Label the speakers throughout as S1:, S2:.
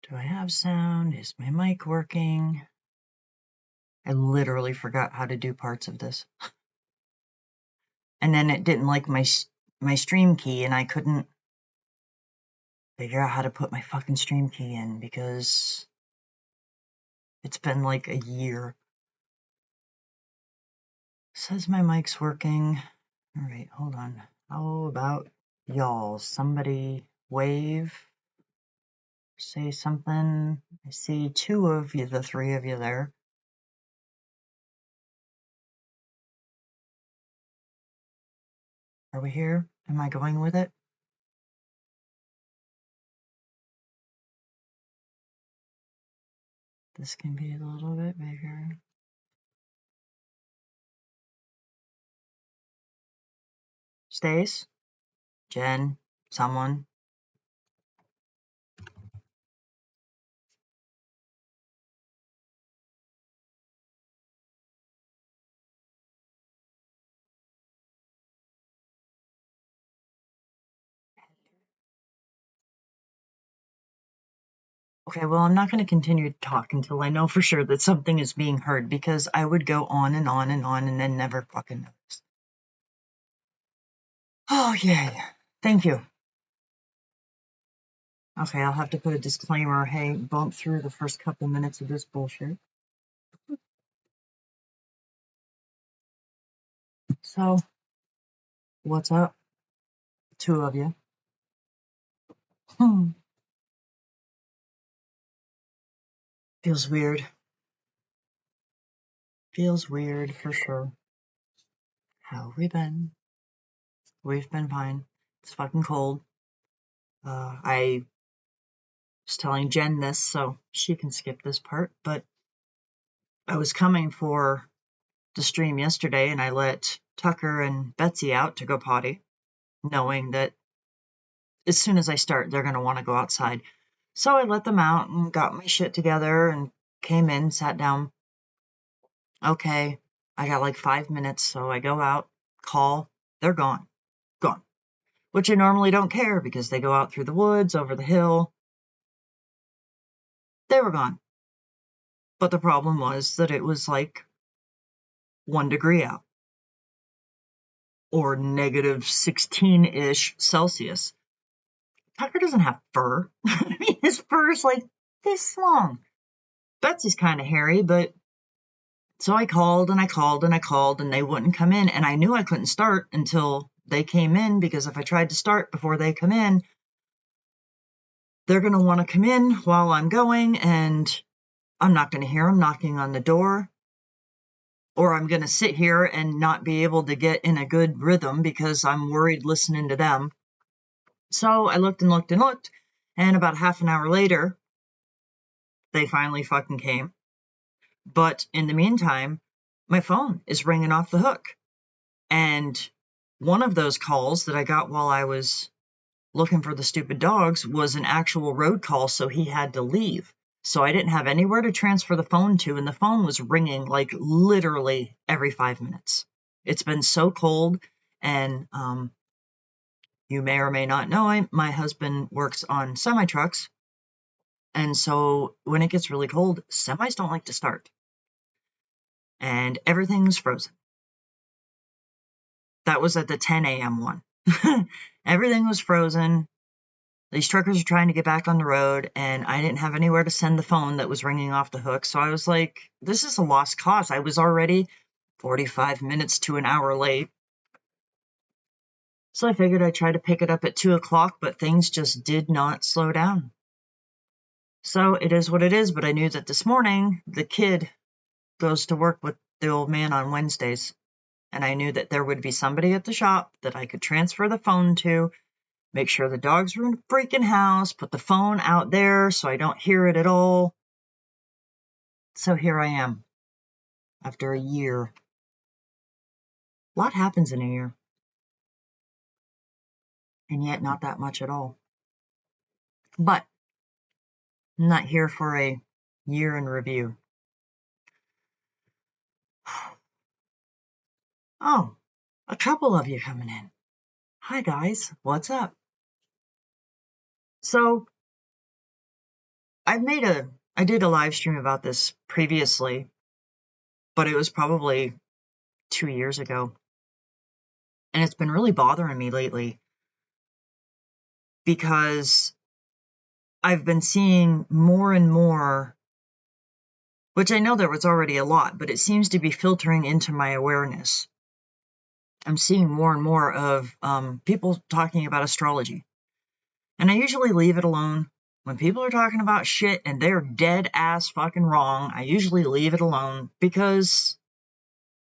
S1: Do I have sound? Is my mic working? I literally forgot how to do parts of this. And then it didn't like my stream key, and I couldn't figure out how to put my fucking stream key in because it's been like a year. Says my mic's working. All right, hold on. How about y'all? Somebody wave, say something. I see two of you, the three of you there. Are we here? Am I going with it? This can be a little bit bigger. Stace? Jen? Someone? Okay, well, I'm not going to continue to talk until I know for sure that something is being heard, because I would go on and on and on and then never fucking notice. Oh, yay. Thank you. Okay, I'll have to put a disclaimer. Hey, bump through the first couple minutes of this bullshit. So, what's up? Two of you. Feels weird. Feels weird for sure. How have we been? We've been fine. It's fucking cold. I was telling Jen this, so she can skip this part, but I was coming for the stream yesterday, and I let Tucker and Betsy out to go potty, knowing that as soon as I start, they're going to want to go outside. So I let them out and got my shit together and came in, sat down. Okay, I got like 5 minutes, so I go out, call, they're gone. Gone. Which I normally don't care because they go out through the woods, over the hill. They were gone. But the problem was that it was like 1 degree out, or negative 16-ish Celsius. Tucker doesn't have fur. I mean, his fur is like this long. Betsy's kind of hairy, but so I called and I called and I called, and they wouldn't come in. And I knew I couldn't start until they came in, because if I tried to start before they come in, they're going to want to come in while I'm going, and I'm not going to hear them knocking on the door, or I'm going to sit here and not be able to get in a good rhythm because I'm worried listening to them. So I looked and looked and looked, and about half an hour later, they finally fucking came. But in the meantime, my phone is ringing off the hook. And one of those calls that I got while I was looking for the stupid dogs was an actual road call, so he had to leave. So I didn't have anywhere to transfer the phone to, and the phone was ringing like literally every 5 minutes. It's been so cold, and you may or may not know, my husband works on semi-trucks, and so when it gets really cold, semis don't like to start. And everything's frozen. That was at the 10 a.m. one. Everything was frozen. These truckers are trying to get back on the road, and I didn't have anywhere to send the phone that was ringing off the hook. So I was like, this is a lost cause. I was already 45 minutes to an hour late. So I figured I'd try to pick it up at 2 o'clock, but things just did not slow down. So it is what it is, but I knew that this morning the kid goes to work with the old man on Wednesdays. And I knew that there would be somebody at the shop that I could transfer the phone to, make sure the dogs were in the freaking house, put the phone out there so I don't hear it at all. So here I am, after a year. A lot happens in a year. And yet not that much at all. But I'm not here for a year in review. Oh, a couple of you coming in. Hi guys, what's up? So I did a live stream about this previously, but it was probably 2 years ago. And it's been really bothering me lately because I've been seeing more and more, which I know there was already a lot, but it seems to be filtering into my awareness. I'm seeing more and more of people talking about astrology. And I usually leave it alone. When people are talking about shit and they're dead ass fucking wrong, I usually leave it alone because,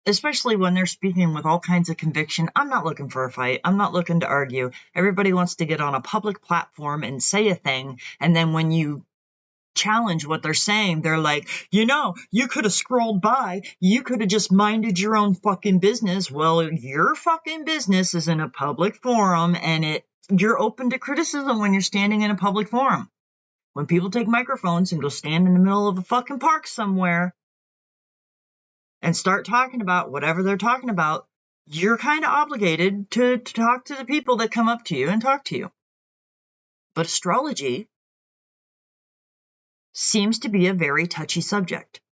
S1: especially when they're speaking with all kinds of conviction, I'm not looking for a fight. I'm not looking to argue. Everybody wants to get on a public platform and say a thing, and then when you challenge what they're saying, they're like, you know, you could have scrolled by. You could have just minded your own fucking business. Well, your fucking business is in a public forum, and you're open to criticism when you're standing in a public forum. When people take microphones and go stand in the middle of a fucking park somewhere and start talking about whatever they're talking about, you're kind of obligated to talk to the people that come up to you and talk to you. But astrology seems to be a very touchy subject.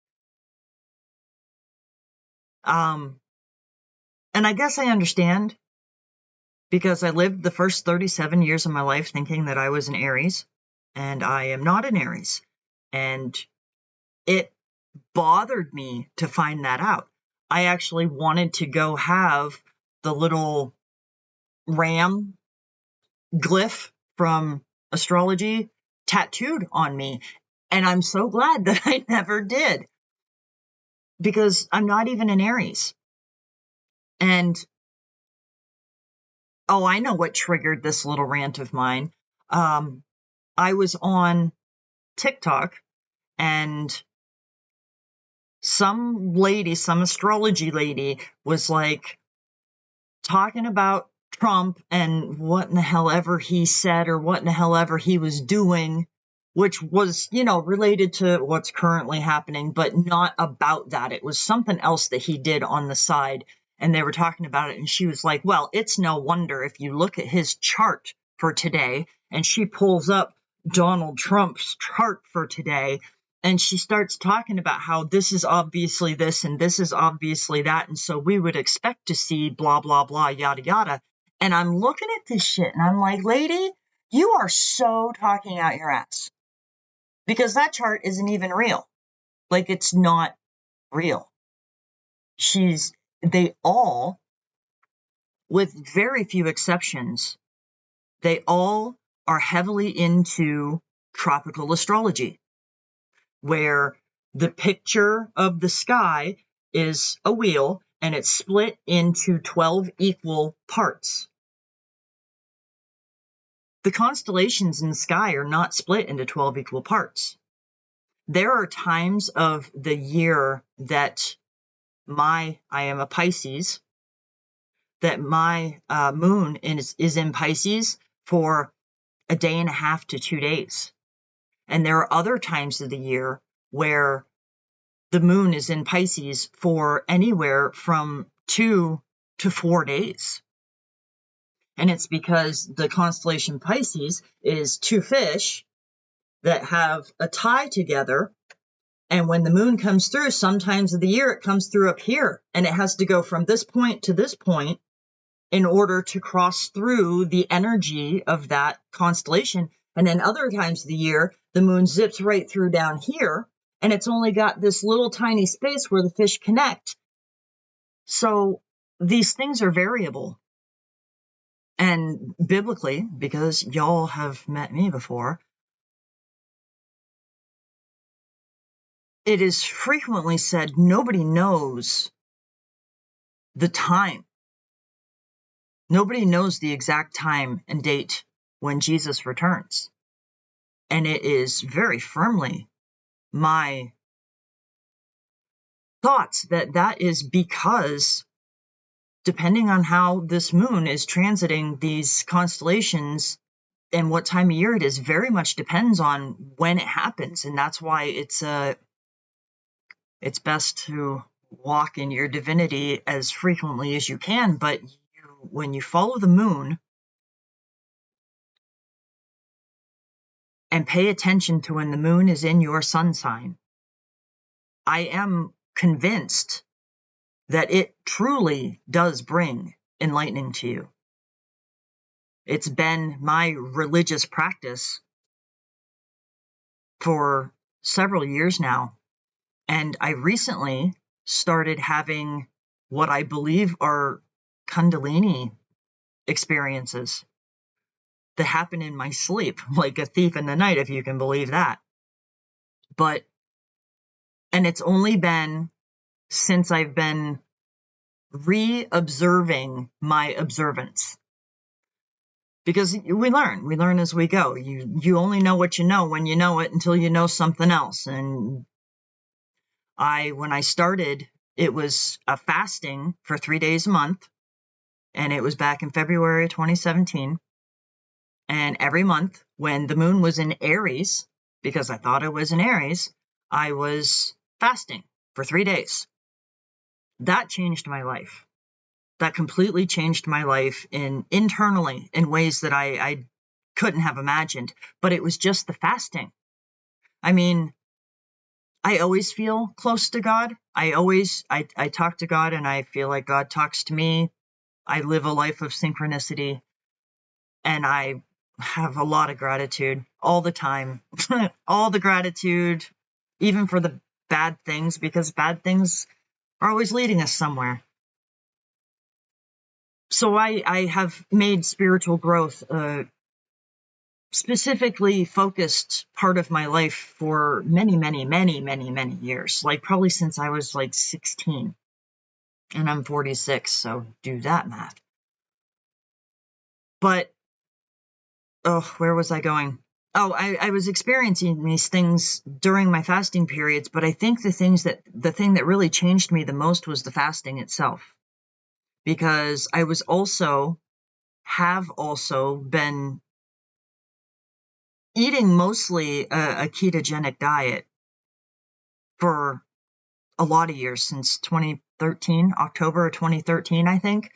S1: And I guess I understand, because I lived the first 37 years of my life thinking that I was an Aries, and I am not an Aries. And it bothered me to find that out. I actually wanted to go have the little ram glyph from astrology tattooed on me. And I'm so glad that I never did, because I'm not even an Aries. And, oh, I know what triggered this little rant of mine. I was on TikTok, and some lady, some astrology lady, was like talking about Trump and what in the hell ever he said or what in the hell ever he was doing, which was, you know, related to what's currently happening, but not about that. It was something else that he did on the side, and they were talking about it, and she was like, well, it's no wonder if you look at his chart for today, and she pulls up Donald Trump's chart for today, and she starts talking about how this is obviously this and this is obviously that, and so we would expect to see blah, blah, blah, yada, yada. And I'm looking at this shit, and I'm like, lady, you are so talking out your ass. Because that chart isn't even real. Like, it's not real. They all, with very few exceptions, they all are heavily into tropical astrology, where the picture of the sky is a wheel and it's split into 12 equal parts. The constellations in the sky are not split into 12 equal parts. There are times of the year that I am a Pisces, that my moon is in Pisces for a day and a half to 2 days. And there are other times of the year where the moon is in Pisces for anywhere from 2 to 4 days. And it's because the constellation Pisces is two fish that have a tie together. And when the moon comes through, sometimes of the year, it comes through up here. And it has to go from this point to this point in order to cross through the energy of that constellation. And then other times of the year, the moon zips right through down here. And it's only got this little tiny space where the fish connect. So these things are variable. And biblically, because y'all have met me before, it is frequently said nobody knows the time. Nobody knows the exact time and date when Jesus returns. And it is very firmly my thoughts that that is because, depending on how this moon is transiting these constellations and what time of year it is, very much depends on when it happens. And that's why it's best to walk in your divinity as frequently as you can. But when you follow the moon, and pay attention to when the moon is in your sun sign. I am convinced that it truly does bring enlightening to you. It's been my religious practice for several years now, and I recently started having what I believe are Kundalini experiences that happen in my sleep, like a thief in the night, if you can believe that. And it's only been since I've been re-observing my observance. Because we learn as we go. You only know what you know when you know it until you know something else. And when I started, it was a fasting for 3 days a month. And it was back in February of 2017. And every month when the moon was in Aries, because I thought it was in Aries, I was fasting for 3 days. That changed my life. That completely changed my life internally in ways that I couldn't have imagined. But it was just the fasting. I mean, I always feel close to God. I talk to God, and I feel like God talks to me. I live a life of synchronicity, and I have a lot of gratitude all the time. All the gratitude, even for the bad things, because bad things are always leading us somewhere. So I have made spiritual growth a specifically focused part of my life for many, many, many, many, many years, like probably since I was like 16, and I'm 46, so do that math. But, where was I going? I was experiencing these things during my fasting periods, but I think the thing that really changed me the most was the fasting itself. Because I have also been eating mostly a ketogenic diet for a lot of years, since 2013, October of 2013, I think.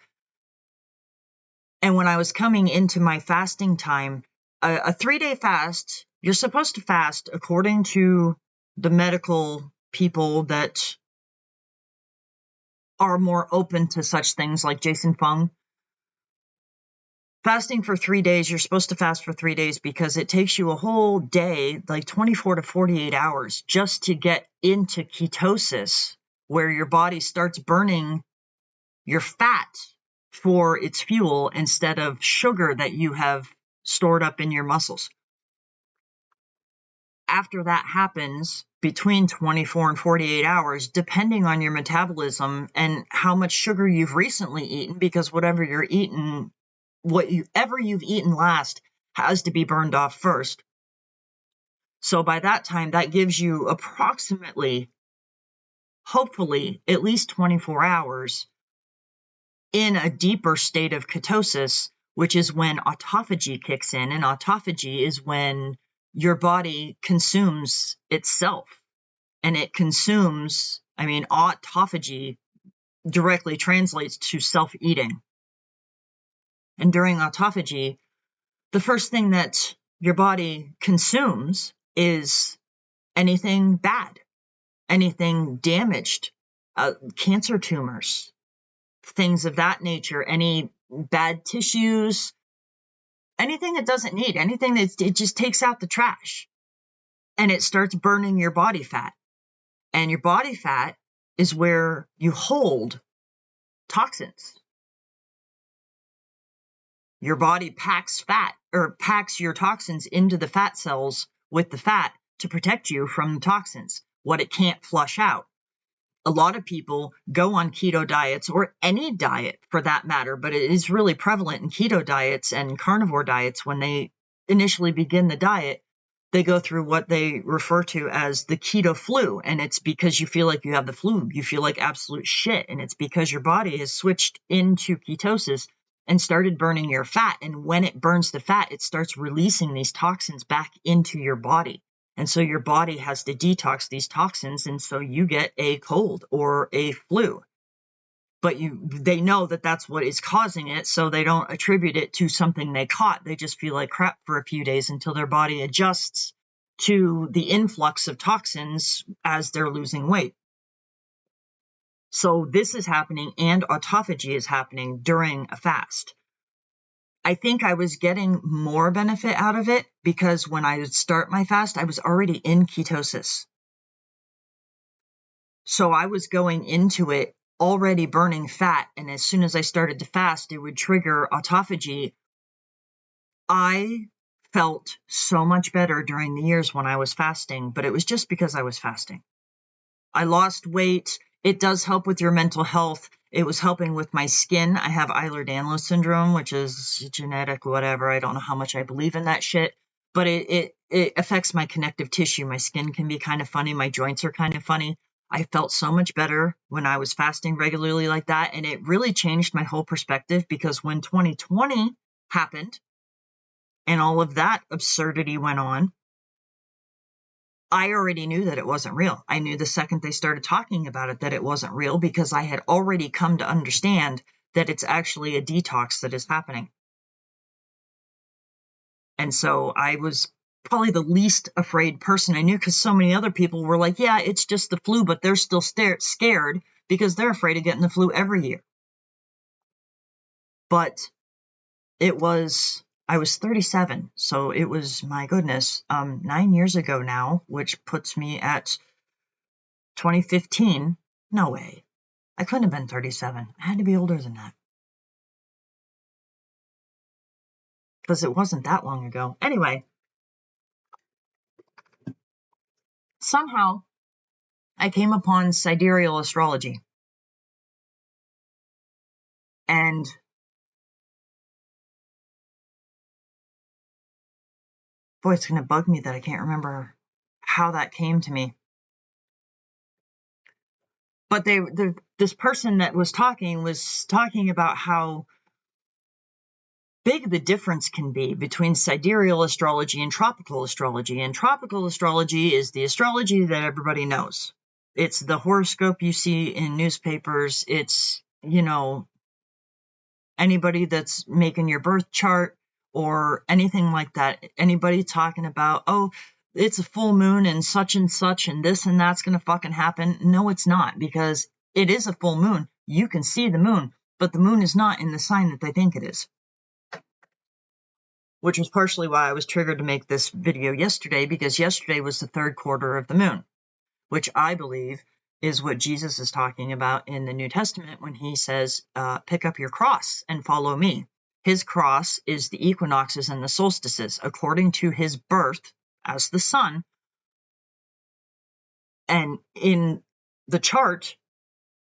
S1: And when I was coming into my fasting time, a 3-day fast, you're supposed to fast according to the medical people that are more open to such things, like Jason Fung. Fasting for 3 days, you're supposed to fast for 3 days because it takes you a whole day, like 24 to 48 hours, just to get into ketosis, where your body starts burning your fat for its fuel instead of sugar that you have stored up in your muscles. After that happens, between 24 and 48 hours, depending on your metabolism and how much sugar you've recently eaten, because whatever you're eating, whatever you've eaten last has to be burned off first. So by that time, that gives you approximately, hopefully, at least 24 hours in a deeper state of ketosis, which is when autophagy kicks in. And autophagy is when your body consumes itself. And it consumes, autophagy directly translates to self-eating. And during autophagy, the first thing that your body consumes is anything bad, anything damaged, cancer tumors, things of that nature, any bad tissues, anything it doesn't need, anything that it just takes out the trash, and it starts burning your body fat. And your body fat is where you hold toxins. Your body packs fat, or packs your toxins into the fat cells with the fat to protect you from the toxins, what it can't flush out. A lot of people go on keto diets, or any diet for that matter, but it is really prevalent in keto diets and carnivore diets. When they initially begin the diet, they go through what they refer to as the keto flu. And it's because you feel like you have the flu. You feel like absolute shit. And it's because your body has switched into ketosis and started burning your fat. And when it burns the fat, it starts releasing these toxins back into your body. And so your body has to detox these toxins, and so you get a cold or a flu. but they know that that's what is causing it, so they don't attribute it to something they caught. They just feel like crap for a few days until their body adjusts to the influx of toxins as they're losing weight. So this is happening, and autophagy is happening during a fast. I think I was getting more benefit out of it because when I would start my fast, I was already in ketosis. So I was going into it already burning fat, and as soon as I started to fast, it would trigger autophagy. I felt so much better during the years when I was fasting, but it was just because I was fasting. I lost weight. It does help with your mental health. It was helping with my skin. I have Ehlers-Danlos syndrome, which is genetic, whatever. I don't know how much I believe in that shit, but it affects my connective tissue. My skin can be kind of funny. My joints are kind of funny. I felt so much better when I was fasting regularly like that, and it really changed my whole perspective because when 2020 happened and all of that absurdity went on, I already knew that it wasn't real. I knew the second they started talking about it that it wasn't real because I had already come to understand that it's actually a detox that is happening. And so I was probably the least afraid person I knew because so many other people were like, yeah, it's just the flu, but they're still scared because they're afraid of getting the flu every year. But I was 37, so it was, my goodness, 9 years ago now, which puts me at 2015. No way. I couldn't have been 37. I had to be older than that. Because it wasn't that long ago. Anyway, somehow I came upon sidereal astrology. And boy, it's going to bug me that I can't remember how that came to me. But this person that was talking about how big the difference can be between sidereal astrology and tropical astrology. And tropical astrology is the astrology that everybody knows. It's the horoscope you see in newspapers. It's, anybody that's making your birth chart or anything like that. Anybody talking about, oh, it's a full moon and such and this and that's going to fucking happen. No, it's not, because it is a full moon. You can see the moon, but the moon is not in the sign that they think it is. Which was partially why I was triggered to make this video yesterday, because yesterday was the third quarter of the moon, which I believe is what Jesus is talking about in the New Testament when he says, pick up your cross and follow me. His cross is the equinoxes and the solstices, according to his birth as the sun. And in the chart,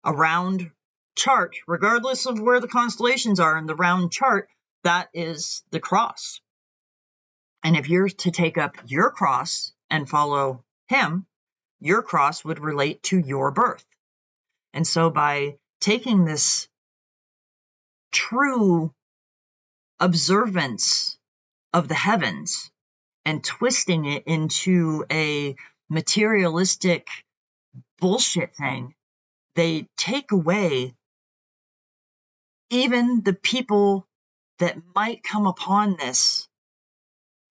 S1: a round chart, regardless of where the constellations are in the round chart, that is the cross. And if you're to take up your cross and follow him, your cross would relate to your birth. And so by taking this true observance of the heavens and twisting it into a materialistic bullshit thing, they take away even the people that might come upon this.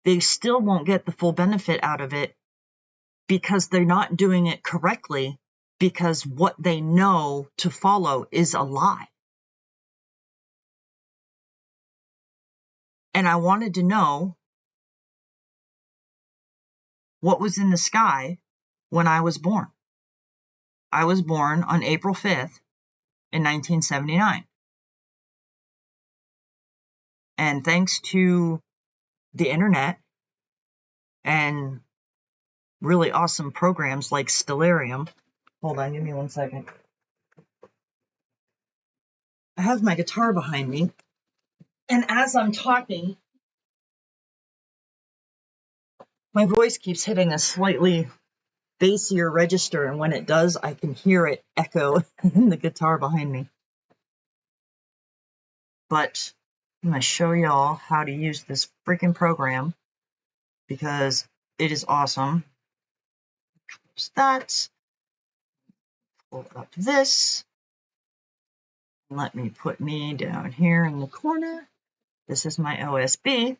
S1: They still won't get the full benefit out of it because they're not doing it correctly, because what they know to follow is a lie. And I wanted to know what was in the sky when I was born. I was born on April 5th in 1979. And thanks to the internet and really awesome programs like Stellarium. Hold on, give me 1 second. I have my guitar behind me, and as I'm talking, my voice keeps hitting a slightly bassier register, and when it does, I can hear it echo in the guitar behind me. But I'm going to show y'all how to use this freaking program because it is awesome. Close that. Pull up this. Let me put me down here in the corner. This is my OSB.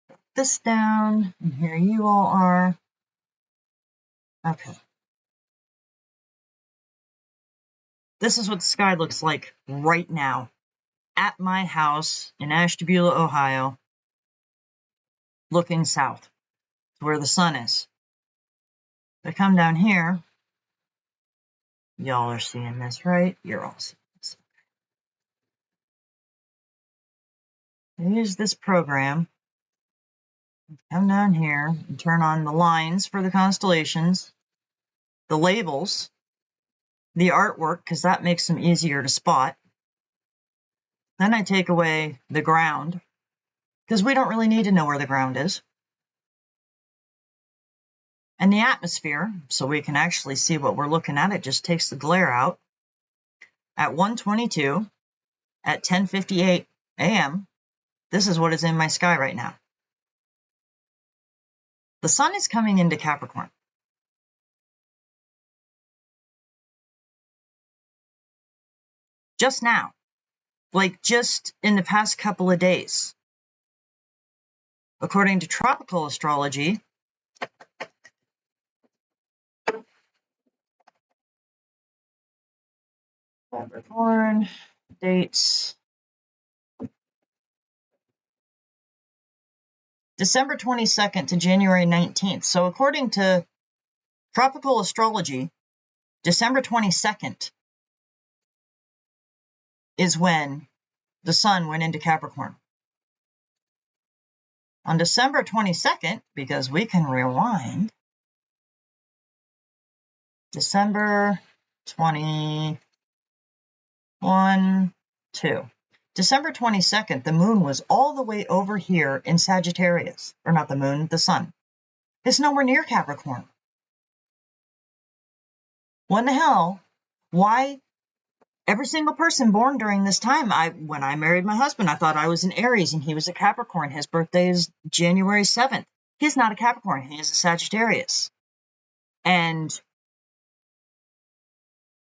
S1: Put this down, and here you all are. Okay. This is what the sky looks like right now at my house in Ashtabula, Ohio, looking south to where the sun is. If I come down here, y'all are seeing this, right? You're all seeing this. I use this program, come down here and turn on the lines for the constellations, the labels, the artwork, because that makes them easier to spot. Then I take away the ground, because we don't really need to know where the ground is. And the atmosphere, so we can actually see what we're looking at. It just takes the glare out. At 1:22, at 10:58 a.m., this is what is in my sky right now. The sun is coming into Capricorn. Just now, like just in the past couple of days. According to tropical astrology, Capricorn dates December 22nd to January 19th. So according to tropical astrology, December 22nd is when the sun went into Capricorn. On December 22nd, because we can rewind, December 21, 2. December 22nd, the moon was all the way over here in Sagittarius. Or not the moon, the sun. It's nowhere near Capricorn. What in the hell? Why? Every single person born during this time, when I married my husband, I thought I was an Aries and he was a Capricorn. His birthday is January 7th. He's not a Capricorn. He is a Sagittarius. And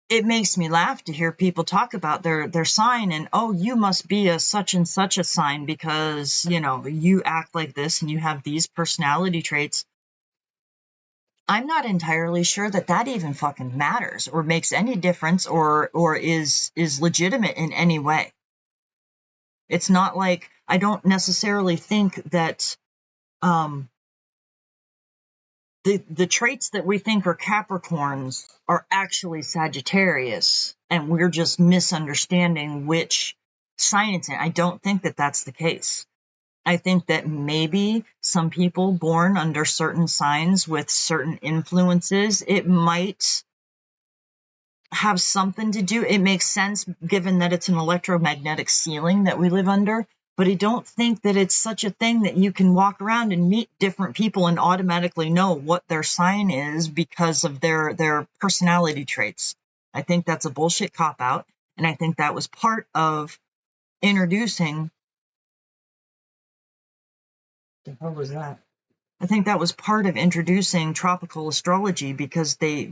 S1: it makes me laugh to hear people talk about their sign and, oh, you must be a such and such a sign because, you know, you act like this and you have these personality traits. I'm not entirely sure that even fucking matters or makes any difference or is legitimate in any way. It's not like I don't necessarily think that the traits that we think are Capricorns are actually Sagittarius, and we're just misunderstanding which sign it's in. I don't think that that's the case. I think that maybe some people born under certain signs with certain influences, it might have something to do. It makes sense given that it's an electromagnetic ceiling that we live under. But I don't think that it's such a thing that you can walk around and meet different people and automatically know what their sign is because of their personality traits. I think that's a bullshit cop-out, and I think that was part of introducing... What the hell was that? I think that was part of introducing tropical astrology because they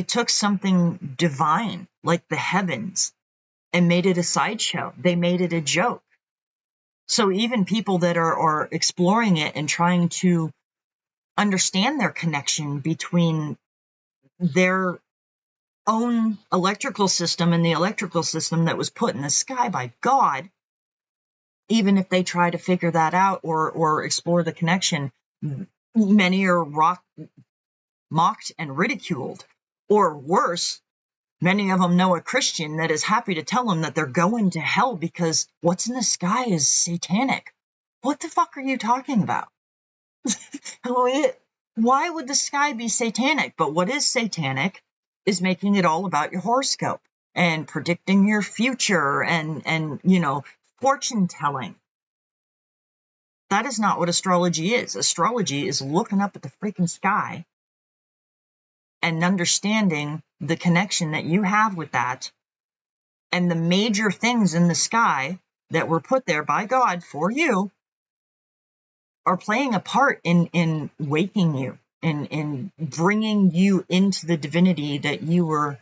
S1: took something divine, like the heavens, and made it a sideshow. They made it a joke. So even people that are exploring it and trying to understand their connection between their own electrical system and the electrical system that was put in the sky by God, even if they try to figure that out or explore the connection, many are mocked and ridiculed. Or worse, many of them know a Christian that is happy to tell them that they're going to hell because what's in the sky is satanic. What the fuck are you talking about? Why would the sky be satanic? But what is satanic is making it all about your horoscope and predicting your future and you know, fortune telling. That is not what astrology is. Astrology is looking up at the freaking sky and understanding the connection that you have with that and the major things in the sky that were put there by God for you are playing a part in waking you in bringing you into the divinity that you were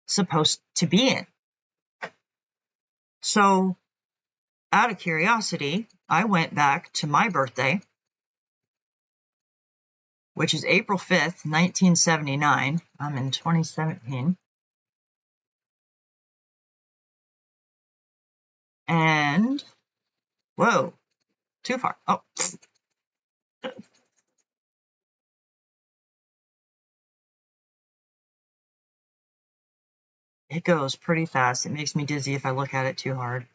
S1: supposed to be in. So, out of curiosity, I went back to my birthday, which is April 5th, 1979. I'm in 2017. And, whoa, too far. Oh. It goes pretty fast. It makes me dizzy if I look at it too hard.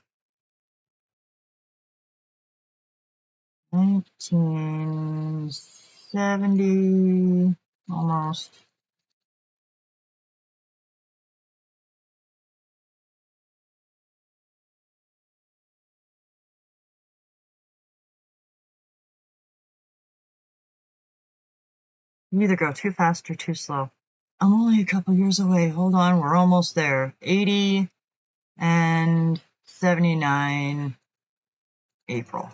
S1: 1970, almost. You either go too fast or too slow. I'm only a couple years away. Hold on, we're almost there. 80 and 79 April.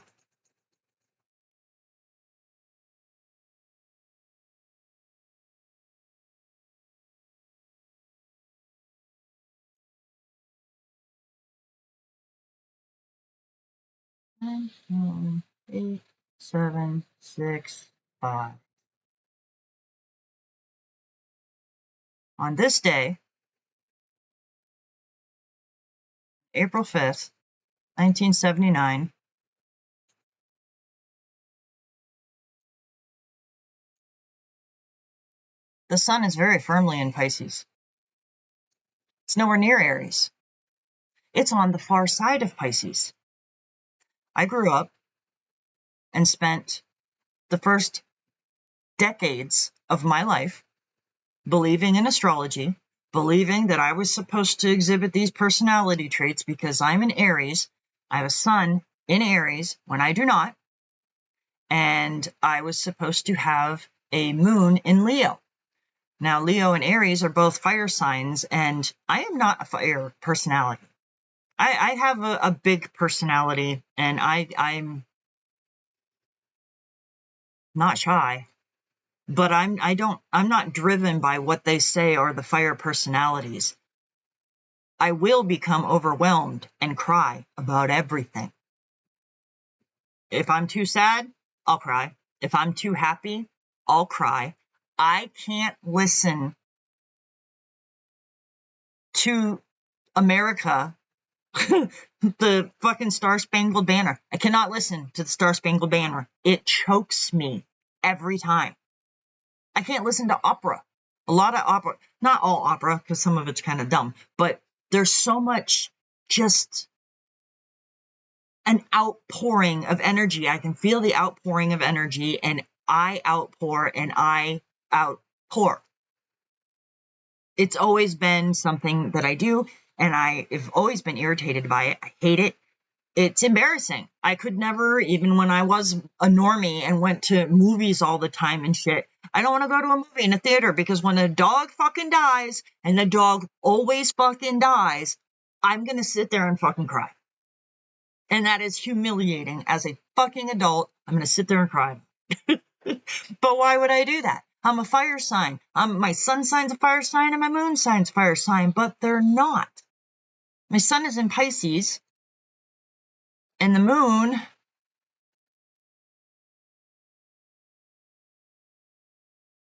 S1: Nine, 8, 7, 6, 5. On this day, April 5th, 1979, the sun is very firmly in Pisces. It's nowhere near Aries. It's on the far side of Pisces. I grew up and spent the first decades of my life believing in astrology, believing that I was supposed to exhibit these personality traits because I'm an Aries. I have a sun in Aries when I do not. And I was supposed to have a moon in Leo. Now, Leo and Aries are both fire signs, and I am not a fire personality. I have a big personality, and I'm not shy, but I'm not driven by what they say are the fire personalities. I will become overwhelmed and cry about everything. If I'm too sad, I'll cry. If I'm too happy, I'll cry. I can't listen to America, the fucking Star Spangled Banner. I cannot listen to the Star Spangled Banner. It chokes me every time. I can't listen to opera. A lot of opera, not all opera, because some of it's kind of dumb, but there's so much just an outpouring of energy. I can feel the outpouring of energy, and I outpour and I outpour. It's always been something that I do, and I've always been irritated by it. I hate it. It's embarrassing. I could never, even when I was a normie and went to movies all the time and shit, I don't want to go to a movie in a theater because when a dog fucking dies, and the dog always fucking dies, I'm going to sit there and fucking cry. And that is humiliating. As a fucking adult, I'm going to sit there and cry. But why would I do that? I'm a fire sign. My sun sign's a fire sign and my moon sign's a fire sign, but they're not. My sun is in Pisces, and the moon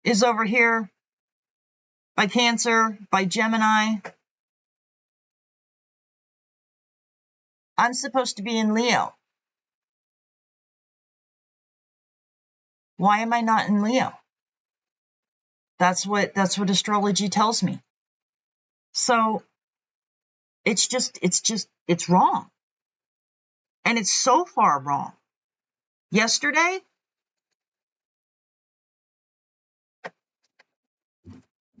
S1: is over here by Cancer, by Gemini. I'm supposed to be in Leo. Why am I not in Leo? That's what astrology tells me. So it's wrong. And it's so far wrong. Yesterday,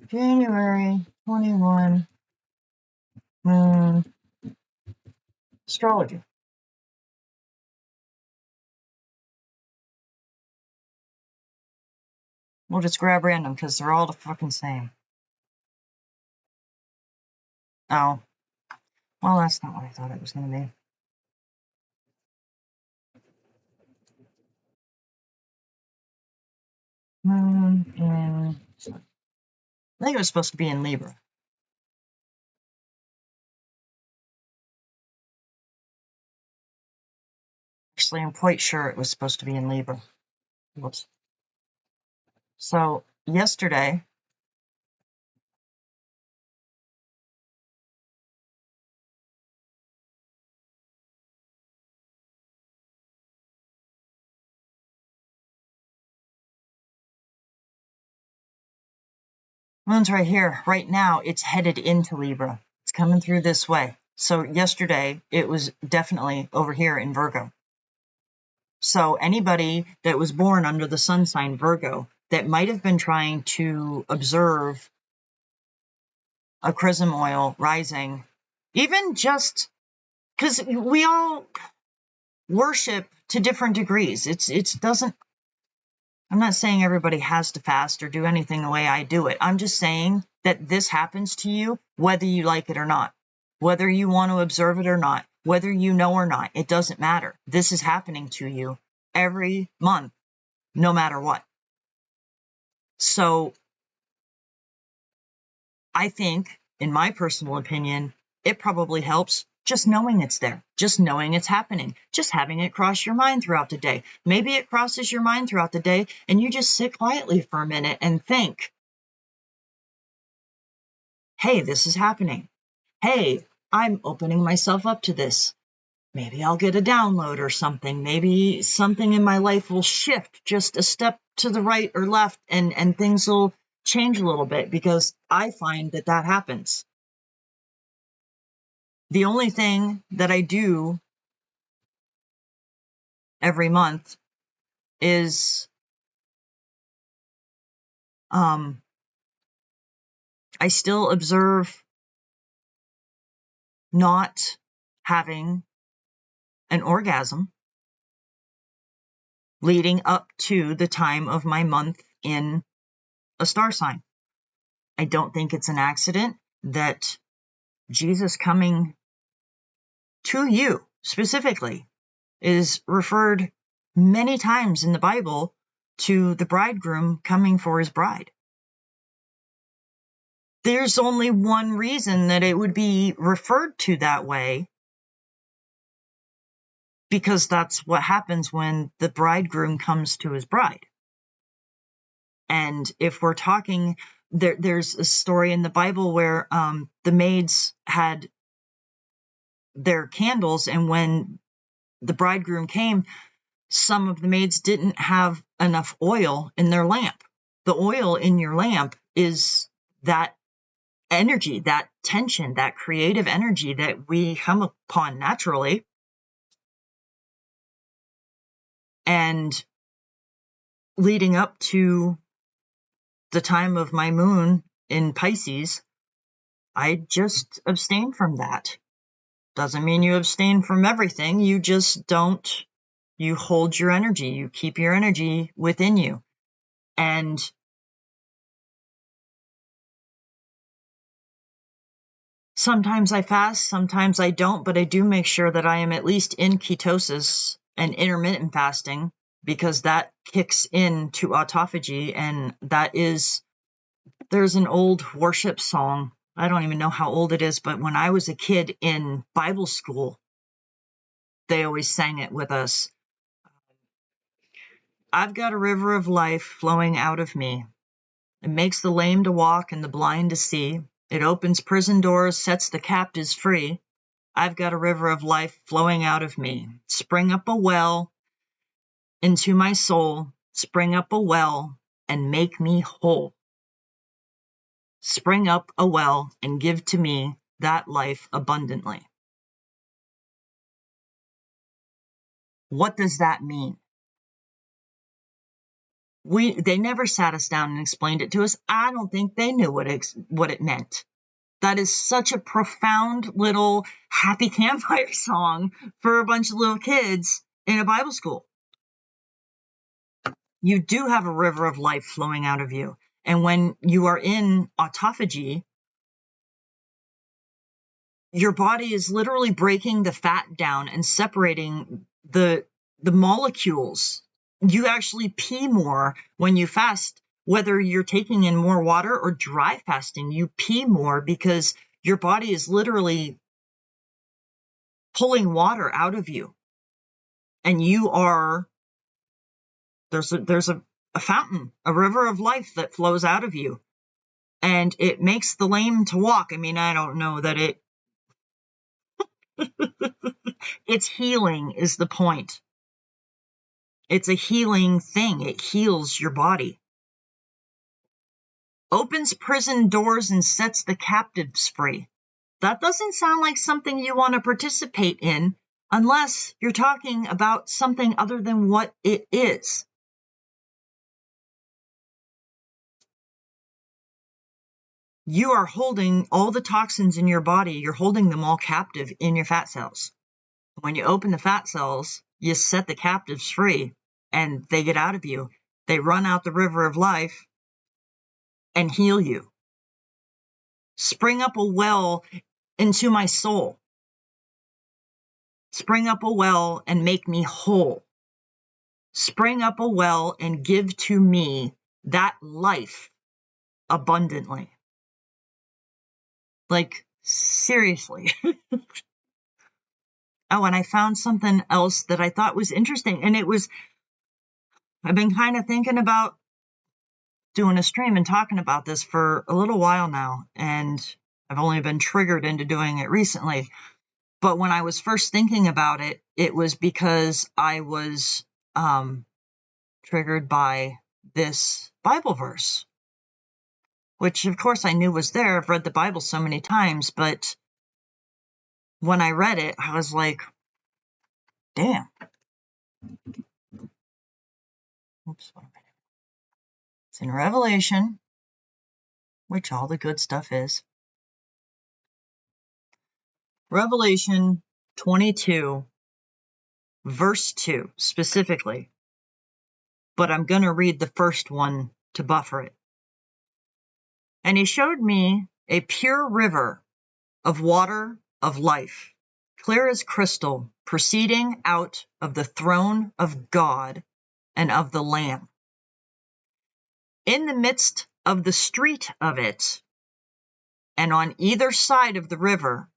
S1: January 21, moon, astrology. We'll just grab random because they're all the fucking same. Oh. Well, that's not what I thought it was going to be. Moon in, I think it was supposed to be in Libra. Actually, I'm quite sure it was supposed to be in Libra. Whoops. So yesterday, Moon's right here. Right now, it's headed into Libra. It's coming through this way. So yesterday, it was definitely over here in Virgo. So anybody that was born under the sun sign Virgo that might have been trying to observe a chrism oil rising, even just because we all worship to different degrees. It doesn't, I'm not saying everybody has to fast or do anything the way I do it. I'm just saying that this happens to you whether you like it or not, whether you want to observe it or not, whether you know or not. It doesn't matter. This is happening to you every month, no matter what. So I think, in my personal opinion, it probably helps just knowing it's there, just knowing it's happening, just having it cross your mind throughout the day. Maybe it crosses your mind throughout the day and you just sit quietly for a minute and think, hey, this is happening. Hey, I'm opening myself up to this. Maybe I'll get a download or something. Maybe something in my life will shift just a step to the right or left and things will change a little bit, because I find that that happens. The only thing that I do every month is I still observe not having an orgasm leading up to the time of my month in a star sign. I don't think it's an accident that Jesus coming to you specifically is referred many times in the Bible to the bridegroom coming for his bride. There's only one reason that it would be referred to that way, because that's what happens when the bridegroom comes to his bride. And if we're talking, there's a story in the Bible where the maids had their candles, and when the bridegroom came, some of the maids didn't have enough oil in their lamp. The oil in your lamp is that energy, that tension, that creative energy that we come upon naturally. And leading up to the time of my moon in Pisces, I just abstain from that. Doesn't mean you abstain from everything. You just don't, you hold your energy. You keep your energy within you. And sometimes I fast, sometimes I don't, but I do make sure that I am at least in ketosis and intermittent fasting, because that kicks into autophagy. And that is, there's an old worship song. I don't even know how old it is, but when I was a kid in Bible school, they always sang it with us. I've got a river of life flowing out of me. It makes the lame to walk and the blind to see. It opens prison doors, sets the captives free. I've got a river of life flowing out of me. Spring up a well into my soul. Spring up a well and make me whole. Spring up a well and give to me that life abundantly. What does that mean? They never sat us down and explained it to us. I don't think they knew what it meant. That is such a profound little happy campfire song for a bunch of little kids in a Bible school. You do have a river of life flowing out of you. And when you are in autophagy, your body is literally breaking the fat down and separating the molecules You actually pee more when you fast, whether you're taking in more water or dry fasting. You pee more because your body is literally pulling water out of you. And you are, there's a fountain, a river of life that flows out of you. And it makes the lame to walk. I mean, I don't know that it's healing is the point. It's a healing thing. It heals your body. Opens prison doors and sets the captives free. That doesn't sound like something you want to participate in unless you're talking about something other than what it is. You are holding all the toxins in your body. You're holding them all captive in your fat cells. When you open the fat cells, you set the captives free and they get out of you. They run out the river of life and heal you. Spring up a well into my soul. Spring up a well and make me whole. Spring up a well and give to me that life abundantly. Like, seriously. Oh, and I found something else that I thought was interesting. And it was, I've been kind of thinking about doing a stream and talking about this for a little while now. And I've only been triggered into doing it recently. But when I was first thinking about it, it was because I was triggered by this Bible verse, which of course I knew was there. I've read the Bible so many times, but when I read it, I was like, damn. Oops, what am I doing? It's in Revelation, which all the good stuff is. Revelation 22, verse 2, specifically. But I'm going to read the first one to buffer it. And he showed me a pure river of water of life, clear as crystal, proceeding out of the throne of God and of the Lamb. In the midst of the street of it, and on either side of the river,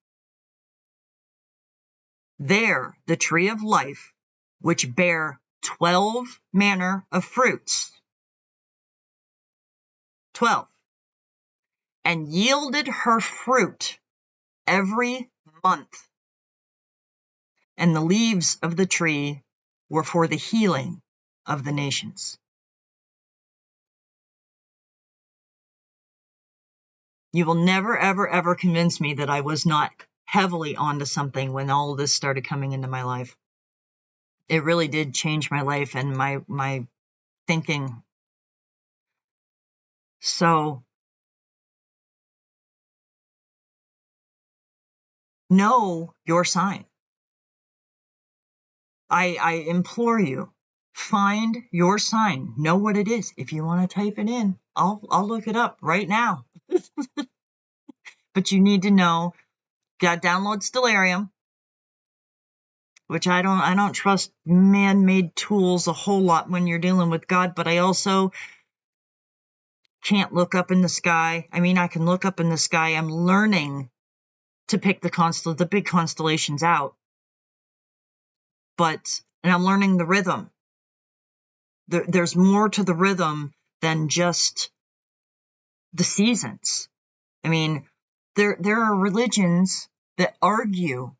S1: there the tree of life, which bare 12 manner of fruits. 12. And yielded her fruit every month. And the leaves of the tree were for the healing of the nations. You will never, ever, ever convince me that I was not heavily onto something when all of this started coming into my life. It really did change my life and my thinking. So, know your sign. I implore you, find your sign. Know what it is. If you want to type it in, I'll look it up right now. But you need to know. Got to download Stellarium, which I don't trust man-made tools a whole lot when you're dealing with God, but I also can't look up in the sky. I mean, I can look up in the sky. I'm learning to pick the big constellations out. And I'm learning the rhythm. There's more to the rhythm than just the seasons. I mean, there are religions that argue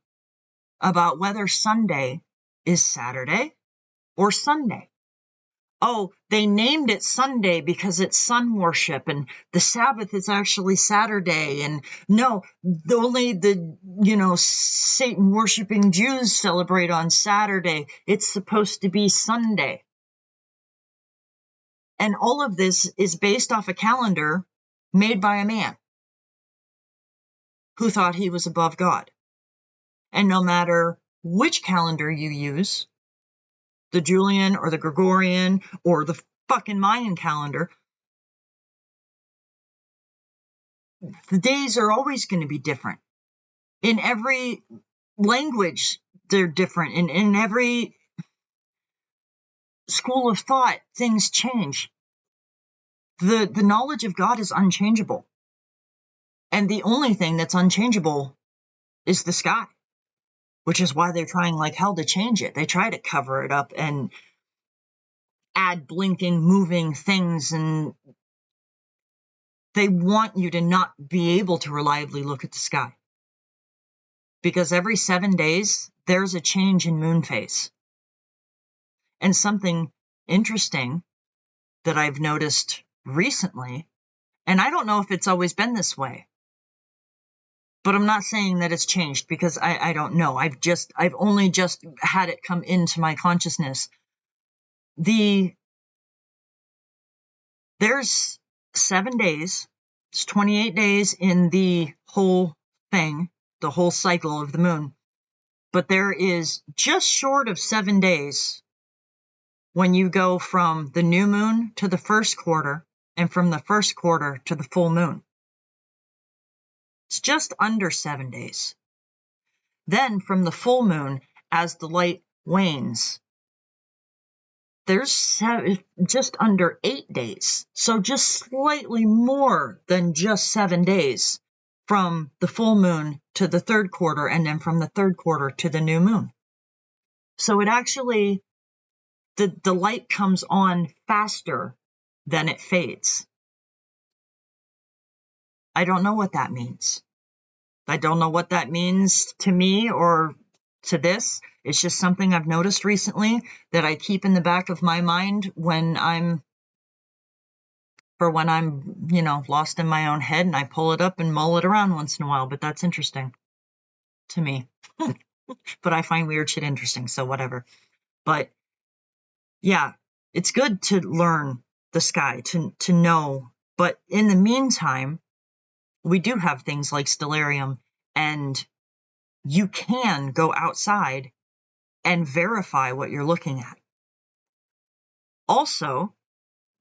S1: about whether Sunday is Saturday or Sunday. Oh, they named it Sunday because it's sun worship, and the Sabbath is actually Saturday. And no, only the, Satan worshiping Jews celebrate on Saturday. It's supposed to be Sunday. And all of this is based off a calendar made by a man who thought he was above God. And no matter which calendar you use, the Julian or the Gregorian or the fucking Mayan calendar, the days are always going to be different. In every language, they're different. In every school of thought, things change. The knowledge of God is unchangeable. And the only thing that's unchangeable is the sky, which is why they're trying like hell to change it. They try to cover it up and add blinking, moving things, and they want you to not be able to reliably look at the sky. Because every 7 days, there's a change in moon phase. And something interesting that I've noticed recently, and I don't know if it's always been this way, but I'm not saying that it's changed because I don't know. I've only just had it come into my consciousness. There's 7 days, it's 28 days in the whole thing, the whole cycle of the moon. But there is just short of 7 days when you go from the new moon to the first quarter and from the first quarter to the full moon. It's just under 7 days. Then from the full moon, as the light wanes, there's just under 8 days. So just slightly more than just 7 days from the full moon to the third quarter, and then from the third quarter to the new moon. So it actually, the light comes on faster than it fades. I don't know what that means. I don't know what that means to me or to this. It's just something I've noticed recently that I keep in the back of my mind when I'm, lost in my own head, and I pull it up and mull it around once in a while. But that's interesting to me. But I find weird shit interesting, so whatever. But yeah, it's good to learn the sky, to know. But in the meantime, we do have things like Stellarium, and you can go outside and verify what you're looking at. Also,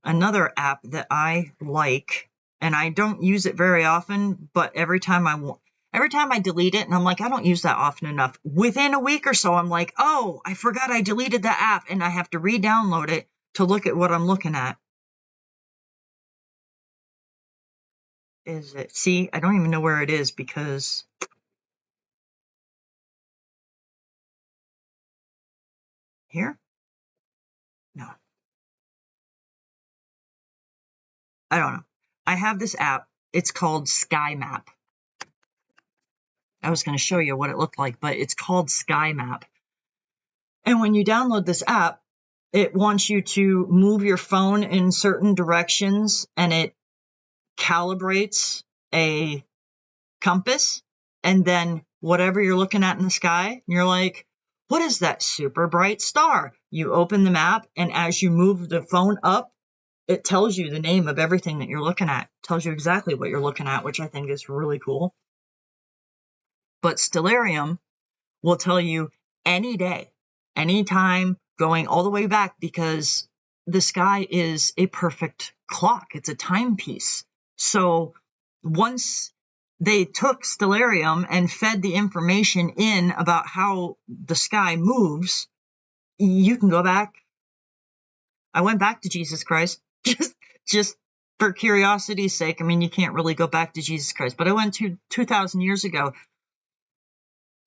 S1: another app that I like, and I don't use it very often, but every time I delete it, and I'm like, I don't use that often enough. Within a week or so, I'm like, oh, I forgot I deleted that app, and I have to re-download it to look at what I'm looking at. Is it? See, I don't even know where it is because here? No. I don't know. I have this app. It's called SkyMap. I was going to show you what it looked like, but it's called SkyMap. And when you download this app, it wants you to move your phone in certain directions, and it calibrates a compass, and then whatever you're looking at in the sky, you're like, what is that super bright star? You open the map, and as you move the phone up, it tells you the name of everything that you're looking at. It tells you exactly what you're looking at, which I think is really cool. But Stellarium will tell you any day, anytime, going all the way back, because the sky is a perfect clock. It's a timepiece. So once they took Stellarium and fed the information in about how the sky moves, you can go back. I went back to Jesus Christ just for curiosity's sake. I mean, you can't really go back to Jesus Christ, but I went to 2,000 years ago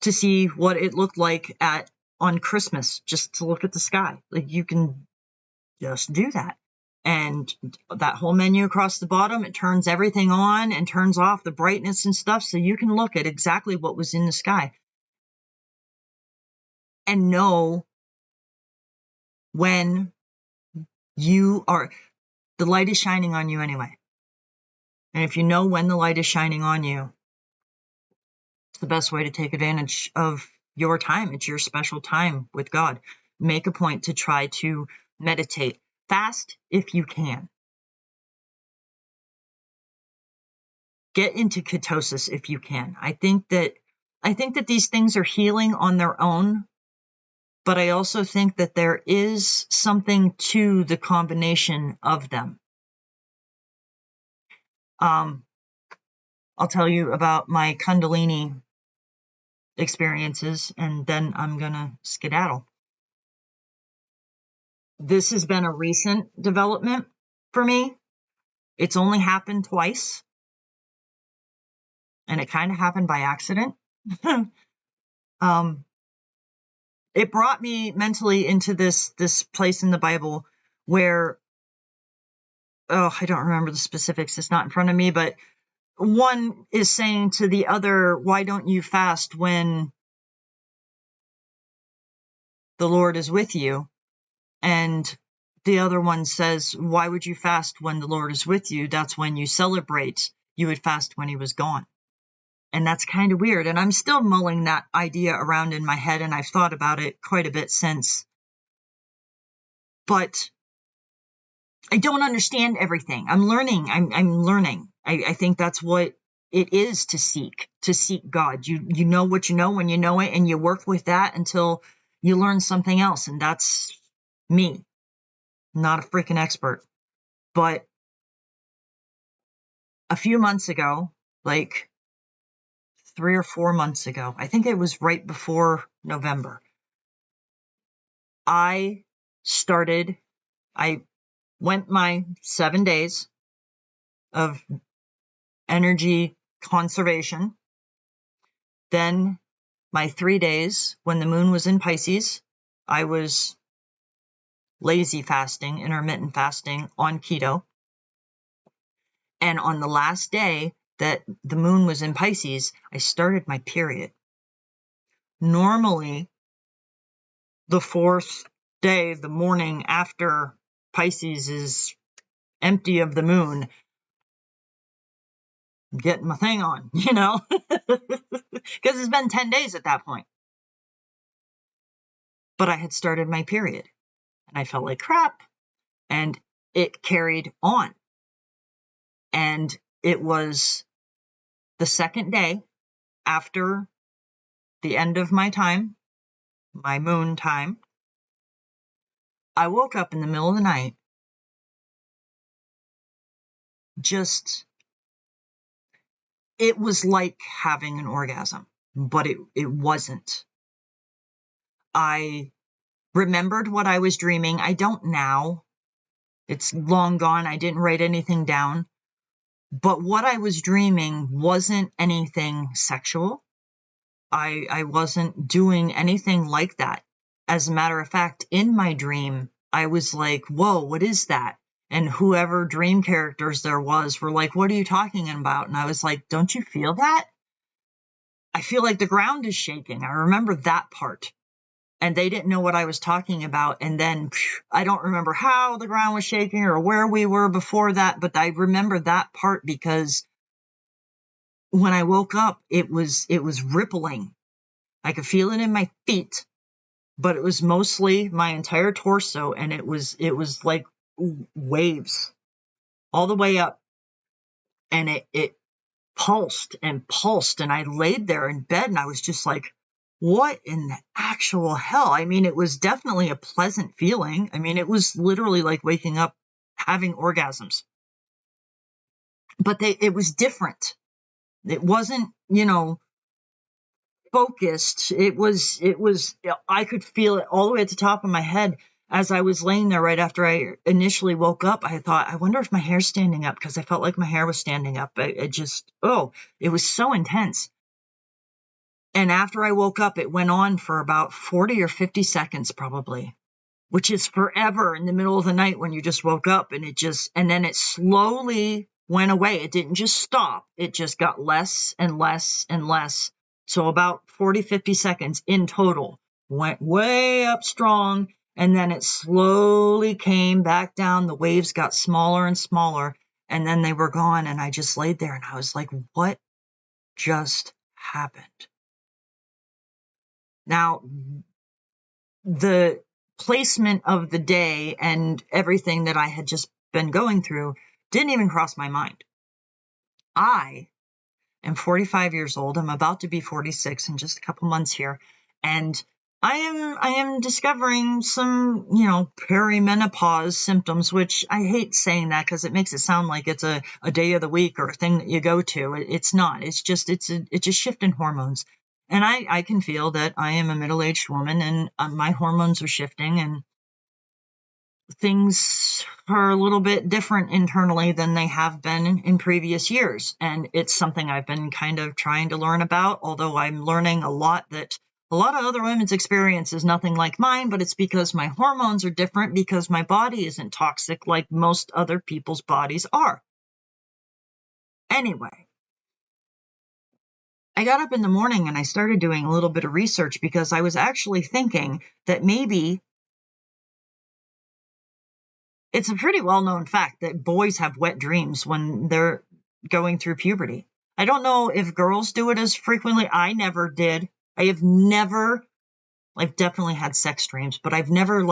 S1: to see what it looked like on Christmas, just to look at the sky. Like, you can just do that. And that whole menu across the bottom, it turns everything on and turns off the brightness and stuff, so you can look at exactly what was in the sky and know when the light is shining on you anyway. And if you know when the light is shining on you, it's the best way to take advantage of your time. It's your special time with God. Make a point to try to meditate. Fast if you can. Get into ketosis if you can. I think that these things are healing on their own, but I also think that there is something to the combination of them. I'll tell you about my Kundalini experiences, and then I'm gonna skedaddle. This has been a recent development for me. It's only happened twice, and it kind of happened by accident. It brought me mentally into this place in the Bible where, I don't remember the specifics. It's not in front of me, but one is saying to the other, why don't you fast when the Lord is with you? And the other one says, why would you fast when the Lord is with you? That's when you celebrate. You would fast when he was gone. And that's kind of weird. And I'm still mulling that idea around in my head, and I've thought about it quite a bit since. But I don't understand everything. I'm learning. I'm learning. I think that's what it is to seek God. You know what you know when you know it, and you work with that until you learn something else. And that's me. I'm not a freaking expert. But a few months ago, like 3 or 4 months ago, I think it was right before November, I went my 7 days of energy conservation. Then my 3 days when the moon was in Pisces, I was lazy fasting, intermittent fasting on keto. And on the last day that the moon was in Pisces, I started my period. Normally, the 4th day, the morning after Pisces is empty of the moon, I'm getting my thing on, because it's been 10 days at that point. But I had started my period, and I felt like crap, and it carried on. And it was the second day after the end of my time, my moon time. I woke up in the middle of the night, it was like having an orgasm, but it wasn't. I remembered what I was dreaming. I don't now. It's long gone. I didn't write anything down. But what I was dreaming wasn't anything sexual. I wasn't doing anything like that. As a matter of fact, in my dream, I was like, whoa, what is that? And whoever dream characters there was were like, what are you talking about? And I was like, don't you feel that? I feel like the ground is shaking. I remember that part. And they didn't know what I was talking about. And then I don't remember how the ground was shaking or where we were before that, but I remember that part because when I woke up, it was rippling. I could feel it in my feet, but it was mostly my entire torso, and it was like waves all the way up, and it pulsed and pulsed, and I laid there in bed, and I was just like, what in the actual hell? I mean, it was definitely a pleasant feeling. I mean, it was literally like waking up having orgasms, but it was different. It wasn't, focused. It was, I could feel it all the way at the top of my head. As I was laying there right after I initially woke up, I thought, I wonder if my hair's standing up, because I felt like my hair was standing up. It was so intense. And after I woke up, it went on for about 40 or 50 seconds probably, which is forever in the middle of the night when you just woke up, and then it slowly went away. It didn't just stop. It just got less and less and less. So about 40, 50 seconds in total, went way up strong, and then it slowly came back down. The waves got smaller and smaller, and then they were gone, and I just laid there, and I was like, what just happened? Now, the placement of the day and everything that I had just been going through didn't even cross my mind. I am 45 years old. I'm about to be 46 in just a couple months here. And I am discovering some, perimenopause symptoms, which I hate saying that because it makes it sound like it's a day of the week or a thing that you go to. It's not. It's just shift in hormones. And I can feel that I am a middle-aged woman, and my hormones are shifting. And things are a little bit different internally than they have been in previous years. And it's something I've been kind of trying to learn about, although I'm learning a lot that a lot of other women's experience is nothing like mine, but it's because my hormones are different, because my body isn't toxic like most other people's bodies are. Anyway, I got up in the morning and I started doing a little bit of research, because I was actually thinking that maybe it's a pretty well-known fact that boys have wet dreams when they're going through puberty. I don't know if girls do it as frequently. I never did. I've definitely had sex dreams, but I've never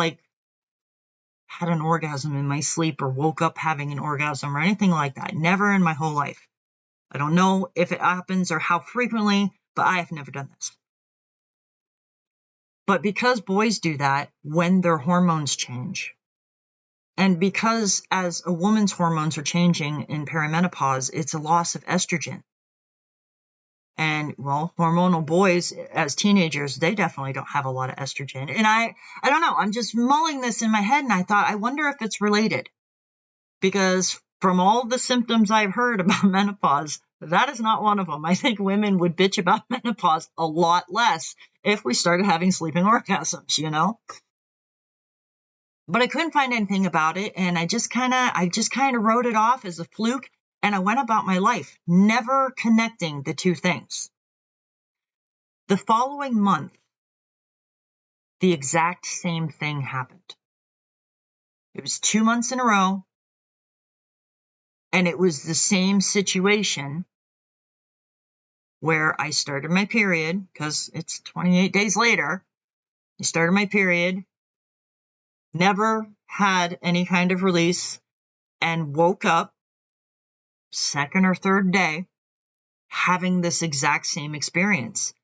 S1: had an orgasm in my sleep or woke up having an orgasm or anything like that. Never in my whole life. I don't know if it happens or how frequently, but I have never done this. But because boys do that when their hormones change, and because as a woman's hormones are changing in perimenopause, it's a loss of estrogen. And, well, hormonal boys as teenagers, they definitely don't have a lot of estrogen. And I don't know, I'm just mulling this in my head, and I thought, I wonder if it's related. Because from all the symptoms I've heard about menopause, that is not one of them. I think women would bitch about menopause a lot less if we started having sleeping orgasms, you know? But I couldn't find anything about it, and I just kind of wrote it off as a fluke, and I went about my life, never connecting the two things. The following month, the exact same thing happened. It was 2 months in a row, and it was the same situation where I started my period, because it's 28 days later. I started my period, never had any kind of release, and woke up second or third day having this exact same experience.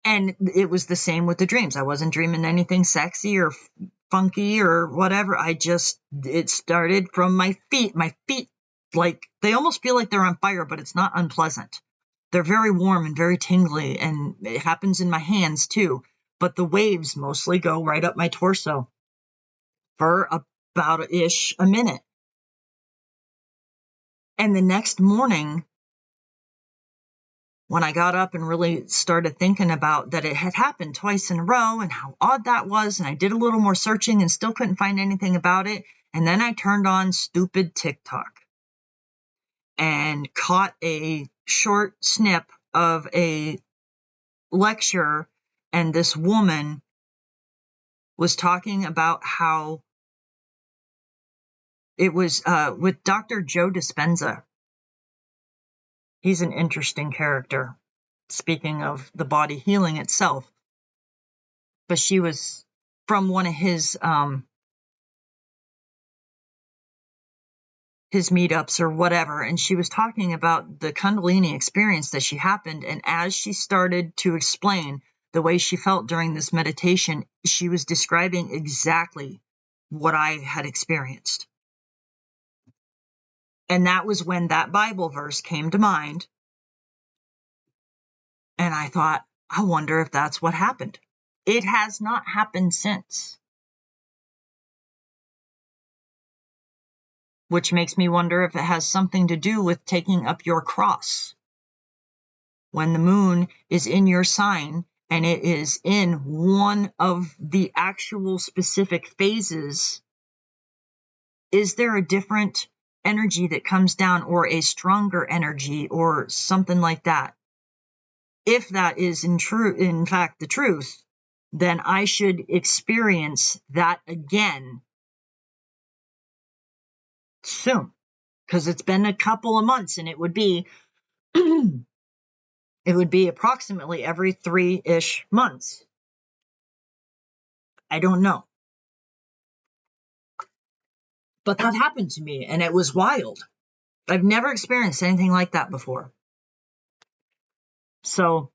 S1: And it was the same with the dreams. I wasn't dreaming anything sexy or funky or whatever. It started from my feet. My feet, they almost feel like they're on fire, but it's not unpleasant. They're very warm and very tingly, and it happens in my hands too. But the waves mostly go right up my torso for about a minute. And the next morning, when I got up and really started thinking about that it had happened twice in a row and how odd that was, and I did a little more searching and still couldn't find anything about it, and then I turned on stupid TikTok and caught a short snip of a lecture, and this woman was talking about how it was with Dr. Joe Dispenza. He's an interesting character, speaking of the body healing itself. But she was from one of his meetups or whatever, and she was talking about the Kundalini experience that she happened, and as she started to explain the way she felt during this meditation, she was describing exactly what I had experienced. And that was when that Bible verse came to mind. And I thought, I wonder if that's what happened. It has not happened since. Which makes me wonder if it has something to do with taking up your cross. When the moon is in your sign and it is in one of the actual specific phases, is there a different energy that comes down, or a stronger energy, or something like that? If that is in fact the truth, then I should experience that again soon, because it's been a couple of months, and it would be approximately every 3-ish months. I don't know. But that happened to me, and it was wild. I've never experienced anything like that before. So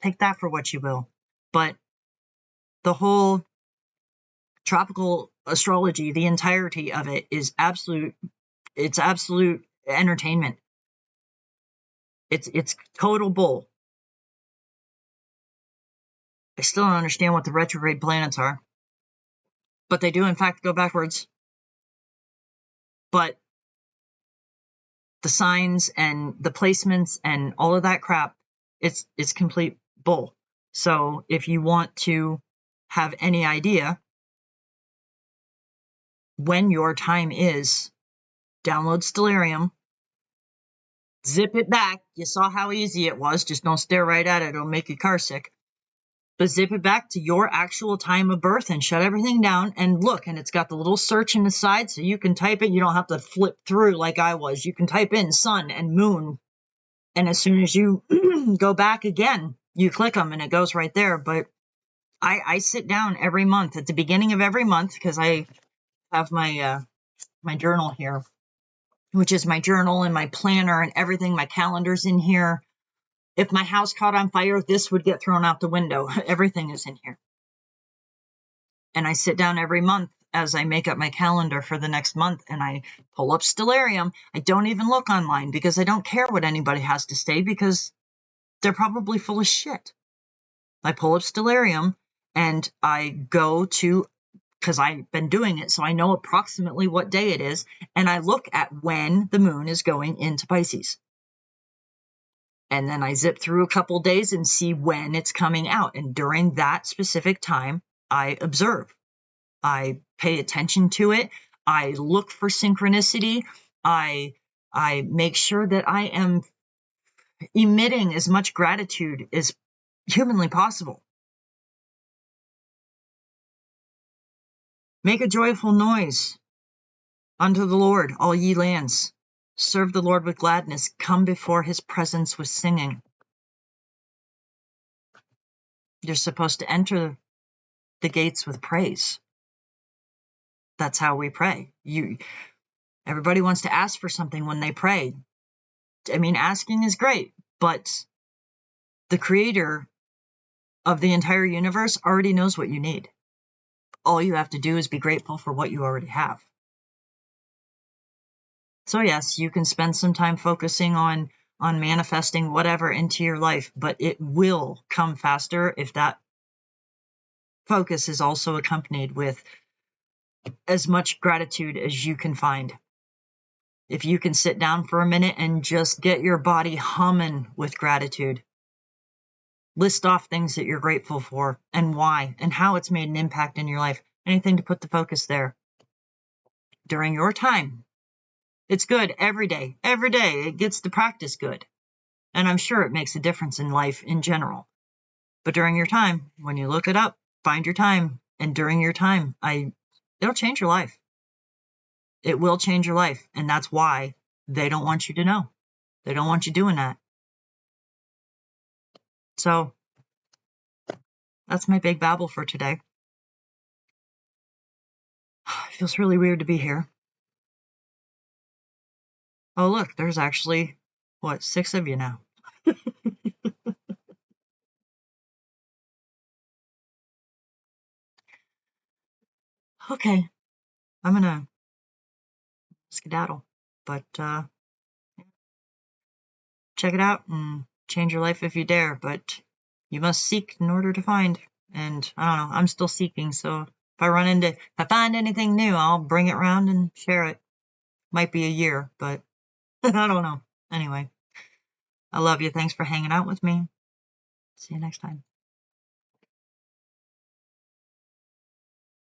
S1: take that for what you will. But the whole tropical astrology, the entirety of it is absolute entertainment. It's total bull. I still don't understand what the retrograde planets are. but they do in fact go backwards. But the signs and the placements and all of that crap, it's complete bull. So if you want to have any idea when your time is, download Stellarium, zip it back. You saw how easy it was. Just don't stare right at it. It'll make your car sick. But zip it back to your actual time of birth and shut everything down and look. And it's got the little search in the side so you can type it. You don't have to flip through like I was. You can type in sun and moon. And as soon as you go back again, you click them and it goes right there. But I sit down every month at the beginning of every month because I have my my journal here, which is my journal and my planner and everything. My calendar's in here. If my house caught on fire, this would get thrown out the window. Everything is in here. And I sit down every month as I make up my calendar for the next month and I pull up Stellarium. I don't even look online because I don't care what anybody has to say because they're probably full of shit. I pull up Stellarium and I go to, because I've been doing it, so I know approximately what day it is, and I look at when the moon is going into Pisces. And then I zip through a couple days and see when it's coming out. And during that specific time, I observe. I pay attention to it. I look for synchronicity. I make sure that I am emitting as much gratitude as humanly possible. Make a joyful noise unto the Lord, all ye lands. Serve the Lord with gladness. Come before his presence with singing. You're supposed to enter the gates with praise. That's how we pray. Everybody wants to ask for something when they pray. I mean, asking is great, but the creator of the entire universe already knows what you need. All you have to do is be grateful for what you already have. So yes, you can spend some time focusing on manifesting whatever into your life, but it will come faster if that focus is also accompanied with as much gratitude as you can find. If you can sit down for a minute and just get your body humming with gratitude, list off things that you're grateful for and why and how it's made an impact in your life, anything to put the focus there. During your time, it's good every day. Every day it gets to practice good. And I'm sure it makes a difference in life in general. But during your time, when you look it up, find your time. And during your time, it'll change your life. It will change your life. And that's why they don't want you to know. They don't want you doing that. So that's my big babble for today. It feels really weird to be here. Oh, look, there's actually, 6 of you now. Okay, I'm gonna skedaddle, but check it out and change your life if you dare, but you must seek in order to find. And I don't know, I'm still seeking, so if I find anything new, I'll bring it around and share it. Might be a year, but I don't know. Anyway, I love you. Thanks for hanging out with me. See you next time.